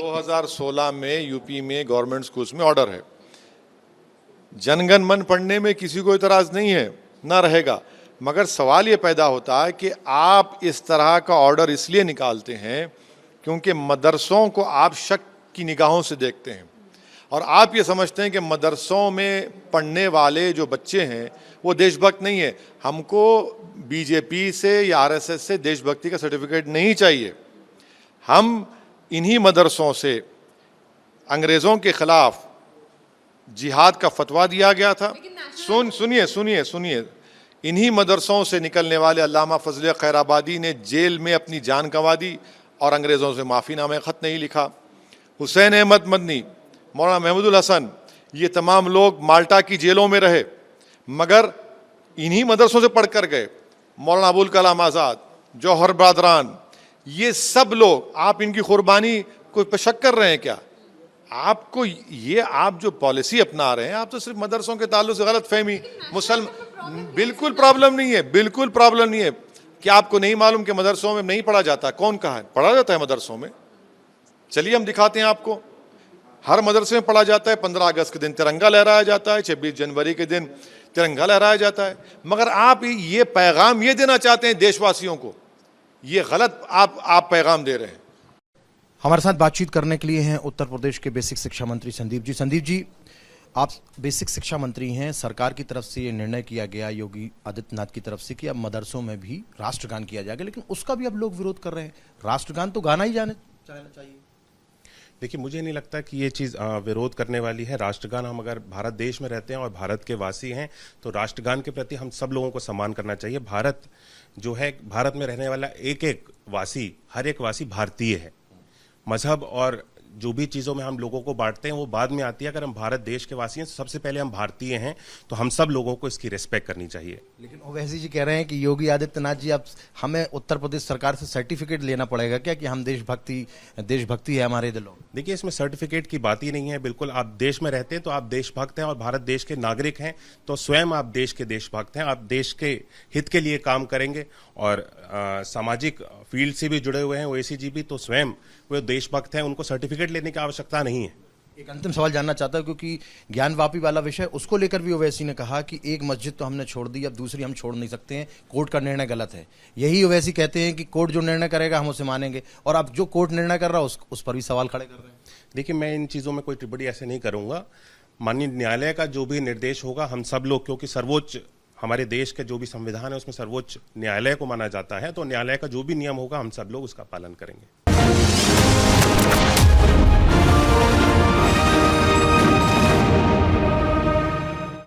2016 में यूपी में government schools में ऑर्डर है। जनगण मन पढ़ने में किसी को इतराज नहीं है, ना रहेगा, मगर सवाल ये पैदा होता है कि आप इस तरह का ऑर्डर इसलिए निकालते हैं क्योंकि मदरसों को आप शक की निगाहों से देखते हैं और आप ये समझते हैं कि मदरसों में पढ़ने वाले जो बच्चे हैं वो देशभक्त नहीं है। हमको बीजेपी से या आरएसएस से देशभक्ति का सर्टिफिकेट नहीं चाहिए। हम इन्हीं मदरसों से अंग्रेज़ों के खिलाफ जिहाद का फतवा दिया गया था। सुनिए, इन्हीं मदरसों से निकलने वाले अल्लामा फजल खैराबादी ने जेल में अपनी जान गंवा दी और अंग्रेज़ों से माफ़ीनामे ख़त नहीं लिखा। हुसैन अहमद मदनी, मौलाना महमूदुल हसन, ये तमाम लोग माल्टा की जेलों में रहे मगर इन्हीं मदरसों से पढ़ कर गए। मौलाना अबुल कलाम आज़ाद, जौहर बरदरान, ये सब लोग, आप इनकी कुर्बानी को शक कर रहे हैं क्या? आपको ये आप जो पॉलिसी अपना रहे हैं, आप तो सिर्फ मदरसों के ताल्लुक से गलत फहमी बिल्कुल प्रॉब्लम नहीं है, बिल्कुल प्रॉब्लम नहीं है। क्या आपको नहीं मालूम कि मदरसों में नहीं पढ़ा जाता? कौन कहा है? पढ़ा जाता है मदरसों में। चलिए हम दिखाते हैं आपको। हर मदरसे में पढ़ा जाता है। 15 अगस्त के दिन तिरंगा लहराया जाता है, 26 जनवरी के दिन तिरंगा लहराया जाता है, मगर आप ये पैगाम ये देना चाहते हैं देशवासियों को, ये गलत आप पैगाम दे रहे हैं। हमारे साथ बातचीत करने के लिए हैं उत्तर प्रदेश के बेसिक शिक्षा मंत्री संदीप जी। संदीप जी, आप बेसिक शिक्षा मंत्री हैं। सरकार की तरफ से ये निर्णय किया गया, योगी आदित्यनाथ की तरफ से, कि अब मदरसों में भी राष्ट्रगान किया जाएगा, लेकिन उसका भी अब लोग विरोध कर रहे हैं। राष्ट्रगान तो गाना ही जाना चाहिए। देखिए, मुझे नहीं लगता कि ये चीज़ विरोध करने वाली है। राष्ट्रगान, हम अगर भारत देश में रहते हैं और भारत के वासी हैं तो राष्ट्रगान के प्रति हम सब लोगों को सम्मान करना चाहिए। भारत जो है, भारत में रहने वाला एक एक वासी, हर एक वासी भारतीय है। मजहब और जो भी चीज़ों में हम लोगों को बांटते हैं वो बाद में आती है। अगर हम भारत देश के वासी हैं, सबसे पहले हम भारतीय हैं, तो हम सब लोगों को इसकी रिस्पेक्ट करनी चाहिए। लेकिन ओवैसी जी कह रहे हैं कि योगी आदित्यनाथ जी, अब हमें उत्तर प्रदेश सरकार से सर्टिफिकेट लेना पड़ेगा क्या कि हम देशभक्ति है हमारे दिलों में? देखिए, इसमें सर्टिफिकेट की बात ही नहीं है। बिल्कुल, आप देश में रहते हैं तो आप देशभक्त हैं और भारत देश के नागरिक हैं, तो स्वयं आप देश के देशभक्त हैं। आप देश के हित के लिए काम करेंगे और सामाजिक फील्ड से भी जुड़े हुए हैं ओवैसी जी भी, तो स्वयं वे देशभक्त हैं, उनको सर्टिफिकेट लेने की आवश्यकता नहीं है। एक अंतिम सवाल जानना चाहता हूं, क्योंकि ज्ञानवापी वाला विषय, उसको लेकर भी ओवैसी ने कहा कि एक मस्जिद तो हमने छोड़ दी, अब दूसरी हम छोड़ नहीं सकते हैं, कोर्ट का निर्णय गलत है। यही ओवैसी कहते हैं कि कोर्ट जो निर्णय करेगा हम उसे मानेंगे, और अब जो कोर्ट निर्णय कर रहा है उस पर भी सवाल खड़े कर रहे हैं। देखिए, मैं इन चीज़ों में कोई टिप्पणी ऐसे नहीं करूंगा। माननीय न्यायालय का जो भी निर्देश होगा, हम सब लोग, क्योंकि सर्वोच्च हमारे देश के जो भी संविधान है उसमें सर्वोच्च न्यायालय को माना जाता है, तो न्यायालय का जो भी नियम होगा हम सब लोग उसका पालन करेंगे।